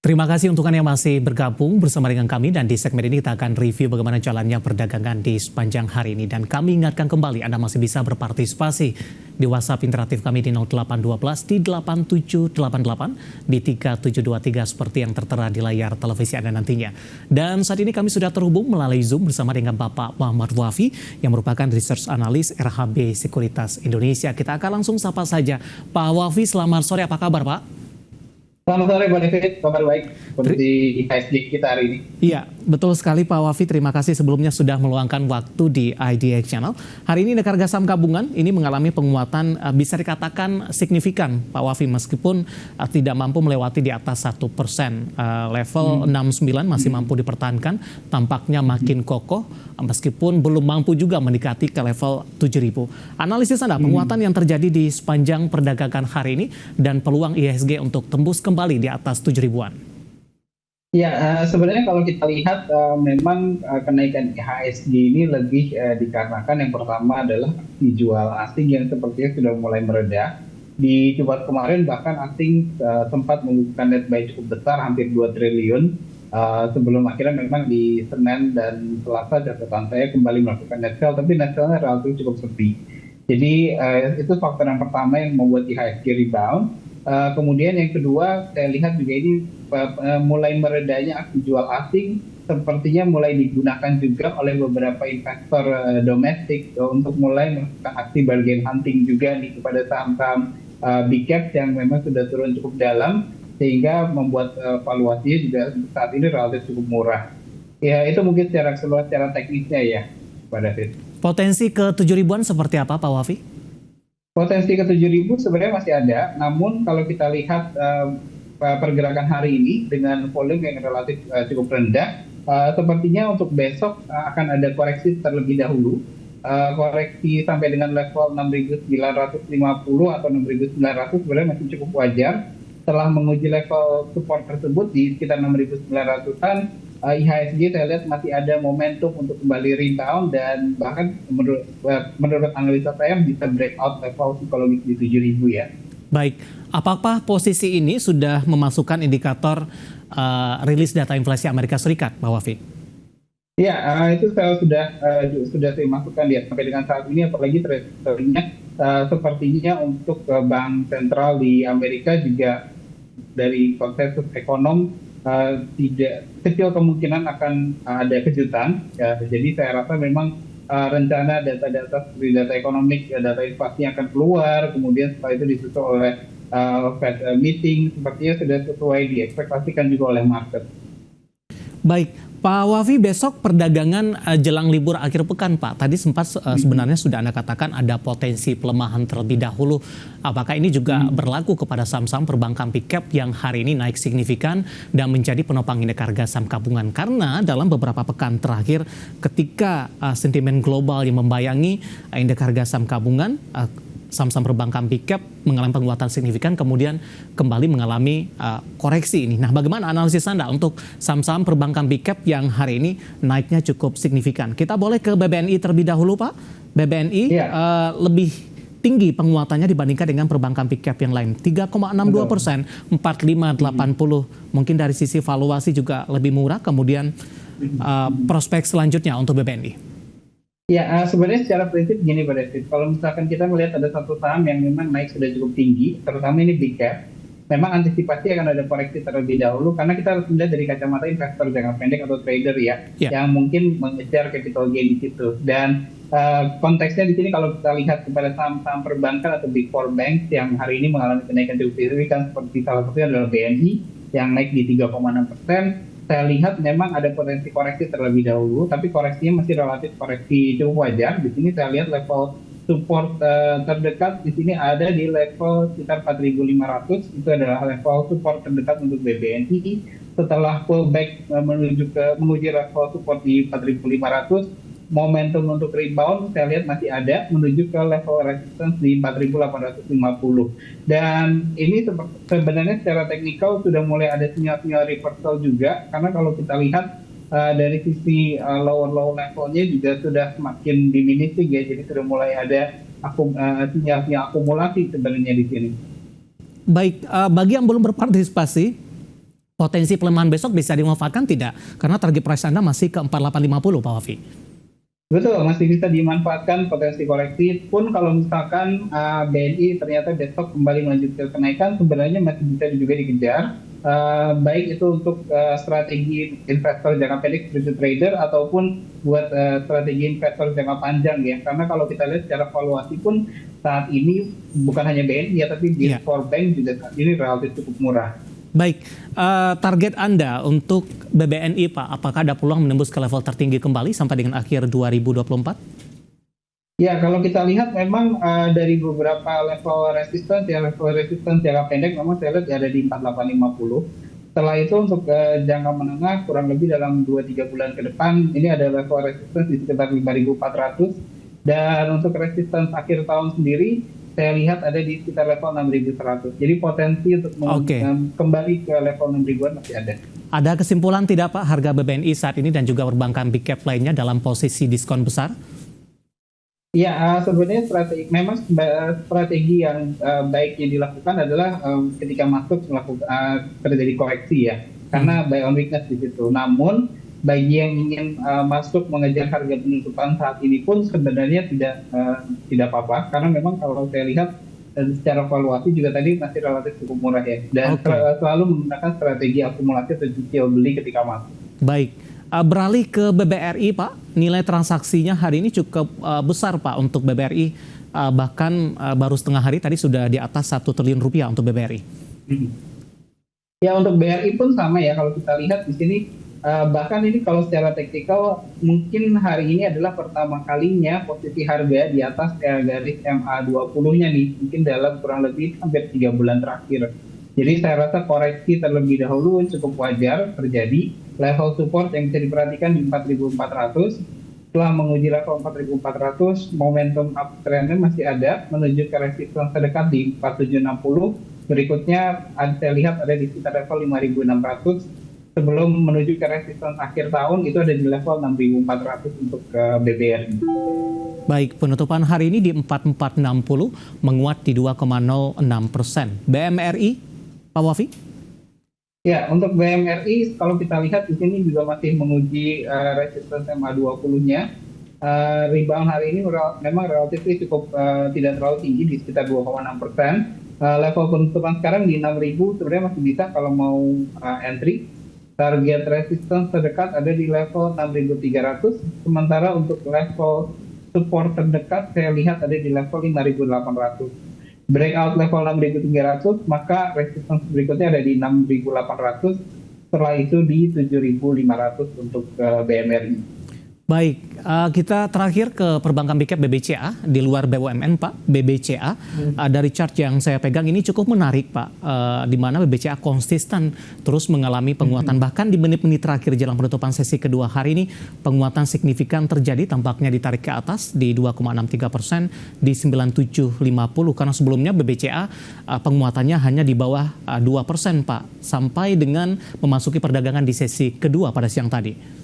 Terima kasih untuk Anda yang masih bergabung bersama dengan kami dan di segmen ini kita akan review bagaimana jalannya perdagangan di sepanjang hari ini. Dan kami ingatkan kembali Anda masih bisa berpartisipasi di WhatsApp interaktif kami di 0812 di 8788 di 3723 seperti yang tertera di layar televisi Anda nantinya. Dan saat ini kami sudah terhubung melalui Zoom bersama dengan Bapak Muhammad Wafi yang merupakan Research Analyst RHB Sekuritas Indonesia. Kita akan langsung sapa saja. Pak Wafi, selamat sore, apa kabar Pak? Selamat sore, Pak David. Kabar baik seperti IHSG kita hari ini. Iya, betul sekali Pak Wafi. Terima kasih sebelumnya sudah meluangkan waktu di IDX Channel. Hari ini indeks harga saham gabungan ini mengalami penguatan bisa dikatakan signifikan Pak Wafi, meskipun tidak mampu melewati di atas 1%. Level 69 masih mampu dipertahankan, tampaknya makin kokoh meskipun belum mampu juga mendekati ke level 7.000. Analisis Anda, penguatan yang terjadi di sepanjang perdagangan hari ini dan peluang IHSG untuk tembus kembali di atas 7.000-an. Ya, sebenarnya kalau kita lihat memang kenaikan IHSG ini lebih dikarenakan yang pertama adalah aksi jual asing yang sepertinya sudah mulai mereda. Di Jumat kemarin bahkan asing sempat membukukan net buy cukup besar, hampir 2 triliun. Sebelum akhirnya memang di Senin dan Selasa catatan saya kembali melakukan net sell, tapi net sell-nya relatif cukup sepi. Jadi itu faktor yang pertama yang membuat IHSG rebound. Kemudian yang kedua, saya lihat juga ini mulai meredanya aksi jual asing, sepertinya mulai digunakan juga oleh beberapa investor domestik untuk mulai melakukan aksi bargain hunting juga nih kepada saham-saham big cap yang memang sudah turun cukup dalam, sehingga membuat valuasinya juga saat ini relatif cukup murah. Ya, itu mungkin secara keseluruhan, secara teknisnya ya, Pak David. Potensi ke 7.000-an seperti apa Pak Wafi? Potensi ke 7.000 sebenarnya masih ada, namun kalau kita lihat pergerakan hari ini dengan volume yang relatif cukup rendah, sepertinya untuk besok akan ada koreksi terlebih dahulu. Koreksi sampai dengan level 6.950 atau 6.900 sebenarnya masih cukup wajar. Setelah menguji level support tersebut di sekitar 6.900-an, IHSG saya lihat masih ada momentum untuk kembali rebound dan bahkan menurut analisa saya bisa breakout level psikologis di 7.000 ya. Baik, apakah posisi ini sudah memasukkan indikator rilis data inflasi Amerika Serikat, Pak Wafi? Ya, itu saya sudah saya masukkan ya sampai dengan saat ini, apalagi sepertinya untuk bank sentral di Amerika juga dari konsensus ekonom tidak kecil kemungkinan akan ada kejutan. Ya, jadi saya rasa memang rencana data-data seperti data ekonomi, data inflasi akan keluar, kemudian setelah itu disusul oleh Fed meeting, sepertinya sudah sesuai diekspektasikan juga oleh market. Baik, Pak Wafi, besok perdagangan jelang libur akhir pekan, Pak. Tadi sempat sebenarnya sudah Anda katakan ada potensi pelemahan terlebih dahulu. Apakah ini juga berlaku kepada saham-saham perbankan big cap yang hari ini naik signifikan dan menjadi penopang indeks harga saham gabungan? Karena dalam beberapa pekan terakhir, ketika sentimen global yang membayangi indeks harga saham gabungan, saham-saham perbankan big cap mengalami penguatan signifikan, kemudian kembali mengalami koreksi ini. Nah, bagaimana analisis Anda untuk saham-saham perbankan big cap yang hari ini naiknya cukup signifikan? Kita boleh ke BBNI terlebih dahulu, Pak. BBNI lebih tinggi penguatannya dibandingkan dengan perbankan big cap yang lain. 3,62%, 4580. Mungkin dari sisi valuasi juga lebih murah, kemudian prospek selanjutnya untuk BBNI. Ya, sebenarnya secara prinsip gini Pak David, kalau misalkan kita melihat ada satu saham yang memang naik sudah cukup tinggi, terutama ini big cap, memang antisipasi akan ada koreksi terlebih dahulu, karena kita harus melihat dari kacamata investor jangka pendek atau trader ya, yang mungkin mengejar capital gain di situ. Dan konteksnya di sini kalau kita lihat kepada saham-saham perbankan atau big four banks yang hari ini mengalami kenaikan cukup signifikan, seperti salah satunya adalah BNI yang naik di 3,6%. Saya lihat memang ada potensi koreksi terlebih dahulu, tapi koreksinya masih relatif koreksi cukup wajar. Di sini saya lihat level support terdekat di sini ada di level sekitar 4.500. Itu adalah level support terdekat untuk BBNI. Setelah pullback menguji level support di 4.500, momentum untuk rebound saya lihat masih ada menuju ke level resistance di 4.850. Dan ini sebenarnya secara teknikal sudah mulai ada sinyal-sinyal reversal juga, karena kalau kita lihat dari sisi lower levelnya juga sudah semakin diminishing ya, jadi sudah mulai ada sinyal-sinyal akumulasi sebenarnya di sini. Baik, bagi yang belum berpartisipasi, Potensi pelemahan besok bisa dimanfaatkan tidak? Karena target price Anda masih ke 4850 Pak Wafi. Betul, masih bisa dimanfaatkan potensi koreksi pun kalau misalkan BNI ternyata besok kembali melanjutkan kenaikan, sebenarnya masih bisa juga dikejar. Baik itu untuk strategi investor jangka pendek seperti trader ataupun buat strategi investor jangka panjang ya. Karena kalau kita lihat secara valuasi pun saat ini bukan hanya BNI ya, tapi Big Four Bank juga saat ini relatif cukup murah. Baik, target Anda untuk BBNI Pak, apakah ada peluang menembus ke level tertinggi kembali sampai dengan akhir 2024? Ya, kalau kita lihat memang dari beberapa level resistance jangka pendek memang saya lihat ada di 4850. Setelah itu untuk jangka menengah kurang lebih dalam 2-3 bulan ke depan ini ada level resistance di sekitar 5400 dan untuk resistance akhir tahun sendiri saya lihat ada di sekitar level 6100. Jadi potensi untuk kembali ke level 6000-an masih ada. Ada kesimpulan tidak Pak harga BBNI saat ini dan juga perbankan big cap lainnya dalam posisi diskon besar? Ya, sebenarnya strategi yang baiknya dilakukan adalah ketika masuk terjadi koreksi ya, karena buy on weakness di situ. Namun bagi yang ingin masuk mengejar harga penutupan saat ini pun sebenarnya tidak apa-apa, karena memang kalau saya lihat secara valuasi juga tadi masih relatif cukup murah ya, dan selalu menggunakan strategi akumulasi atau cicil beli ketika masuk. Baik. Beralih ke BBRI Pak, nilai transaksinya hari ini cukup besar Pak untuk BBRI, bahkan baru setengah hari tadi sudah di atas 1 triliun rupiah untuk BBRI. Ya, untuk BRI pun sama ya, kalau kita lihat di sini bahkan ini kalau secara teknikal mungkin hari ini adalah pertama kalinya posisi harga di atas garis MA20-nya nih, mungkin dalam kurang lebih hampir 3 bulan terakhir. Jadi saya rasa koreksi terlebih dahulu cukup wajar terjadi. Level support yang bisa diperhatikan di 4.400. Setelah menguji level 4.400, momentum uptrendnya masih ada menuju ke resistance terdekat di 4760. Berikutnya saya lihat ada di sekitar level 5.600. Sebelum menuju ke resistance akhir tahun itu ada di level 6.400 untuk BBRI. Baik, penutupan hari ini di 4460 menguat di 2,06%. BMRI, Pak Wafi? Ya, untuk BMRI kalau kita lihat di sini juga masih menguji resistance MA20-nya. Rebound hari ini memang relatif cukup tidak terlalu tinggi di sekitar 2,6%. Level penutupan sekarang di 6.000 sebenarnya masih bisa kalau mau entry. Target resistance terdekat ada di level 6.300, sementara untuk level support terdekat saya lihat ada di level 5.800. Breakout level 6.300, maka resistance berikutnya ada di 6.800, setelah itu di 7.500 untuk BMRI. Baik, kita terakhir ke perbankan big cap BBCA di luar BUMN Pak. BBCA dari chart yang saya pegang ini cukup menarik Pak, di mana BBCA konsisten terus mengalami penguatan, bahkan di menit-menit terakhir jelang penutupan sesi kedua hari ini penguatan signifikan terjadi, tampaknya ditarik ke atas di 2,63% di 9750, karena sebelumnya BBCA penguatannya hanya di bawah 2% Pak, sampai dengan memasuki perdagangan di sesi kedua pada siang tadi.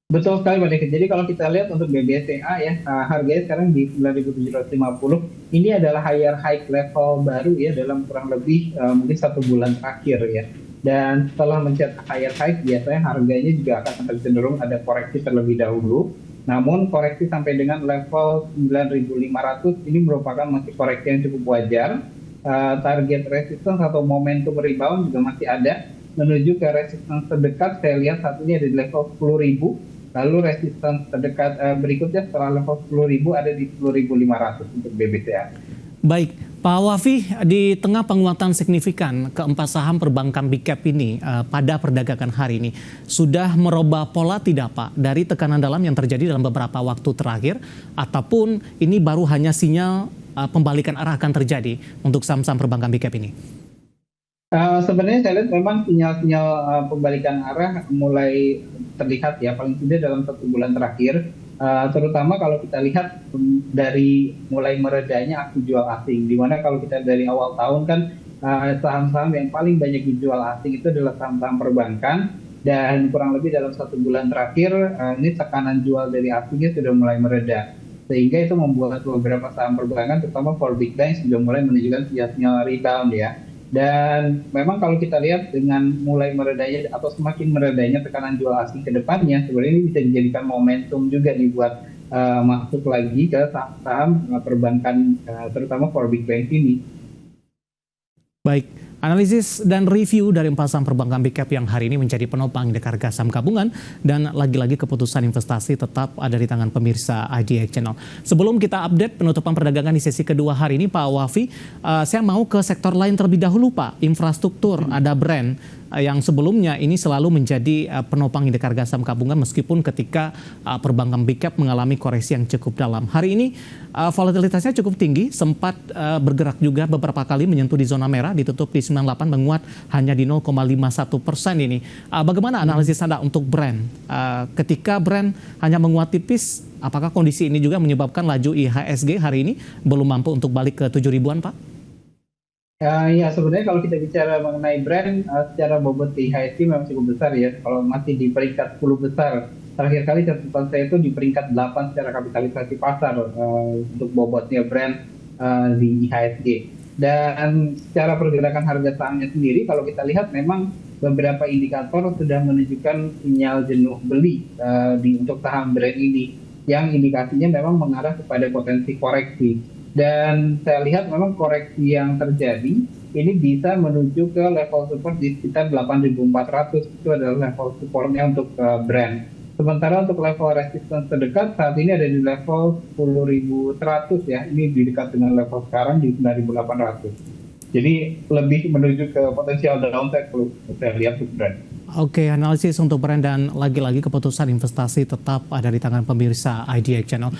Betul sekali Pak Deki. Jadi kalau kita lihat untuk BBCA ya, harganya sekarang di 9.750. Ini adalah higher high level baru ya dalam kurang lebih mungkin 1 bulan terakhir ya. Dan setelah mencetak higher high biasanya harganya juga akan cenderung ada koreksi terlebih dahulu. Namun koreksi sampai dengan level 9.500 ini merupakan masih koreksi yang cukup wajar. Target resistance atau momentum rebound juga masih ada. Menuju ke resistance terdekat saya lihat saat ini ada di level 10.000. Lalu resistance terdekat berikutnya setelah level 10.000 ada di 10.500 untuk BBCA. Baik, Pak Wafi, di tengah penguatan signifikan keempat saham perbankan big cap ini pada perdagangan hari ini, sudah merubah pola tidak Pak dari tekanan dalam yang terjadi dalam beberapa waktu terakhir, ataupun ini baru hanya sinyal pembalikan arah akan terjadi untuk saham-saham perbankan big cap ini? Sebenarnya saya lihat memang sinyal-sinyal pembalikan arah mulai terlihat ya, paling tidak dalam 1 bulan terakhir, terutama kalau kita lihat dari mulai meredanya aksi jual asing, di mana kalau kita dari awal tahun kan saham-saham yang paling banyak dijual asing itu adalah saham-saham perbankan, dan kurang lebih dalam 1 bulan terakhir ini tekanan jual dari asingnya sudah mulai mereda, sehingga itu membuat beberapa saham perbankan terutama for big banks sudah mulai menunjukkan sinyal rebound ya. Dan memang kalau kita lihat dengan mulai meredanya atau semakin meredanya tekanan jual asing ke depannya, sebenarnya ini bisa dijadikan momentum juga nih buat masuk lagi ke saham perbankan, terutama for big bank ini. Baik, analisis dan review dari 4 saham perbankan big cap yang hari ini menjadi penopang indeks harga saham gabungan, dan lagi-lagi keputusan investasi tetap ada di tangan pemirsa IDX Channel. Sebelum kita update penutupan perdagangan di sesi kedua hari ini, Pak Wafi, saya mau ke sektor lain terlebih dahulu, Pak. Infrastruktur, ada brand yang sebelumnya ini selalu menjadi penopang indeks harga saham gabungan meskipun ketika perbankan big cap mengalami koreksi yang cukup dalam. Hari ini volatilitasnya cukup tinggi, sempat bergerak juga beberapa kali menyentuh di zona merah, ditutup di 98, menguat hanya di 0,51% ini. Bagaimana analisis Anda untuk brand? Ketika brand hanya menguat tipis, apakah kondisi ini juga menyebabkan laju IHSG hari ini belum mampu untuk balik ke 7 ribuan, Pak? Ya, sebenarnya kalau kita bicara mengenai brand, secara bobot IHSG memang cukup besar ya. Kalau masih di peringkat 10 besar, terakhir kali catatan saya itu di peringkat 8 secara kapitalisasi pasar untuk bobotnya brand di IHSG. Dan secara pergerakan harga sahamnya sendiri, kalau kita lihat memang beberapa indikator sudah menunjukkan sinyal jenuh beli untuk saham brand ini, yang indikasinya memang mengarah kepada potensi koreksi. Dan saya lihat memang koreksi yang terjadi ini bisa menuju ke level support di sekitar 8.400, itu adalah level supportnya untuk brand. Sementara untuk level resistance terdekat saat ini ada di level 10.100 ya, ini di dekat dengan level sekarang di 9.800. Jadi lebih menuju ke potensial downside kalau saya lihat untuk brand. Oke, analisis untuk brand dan lagi-lagi keputusan investasi tetap ada di tangan pemirsa IDX Channel.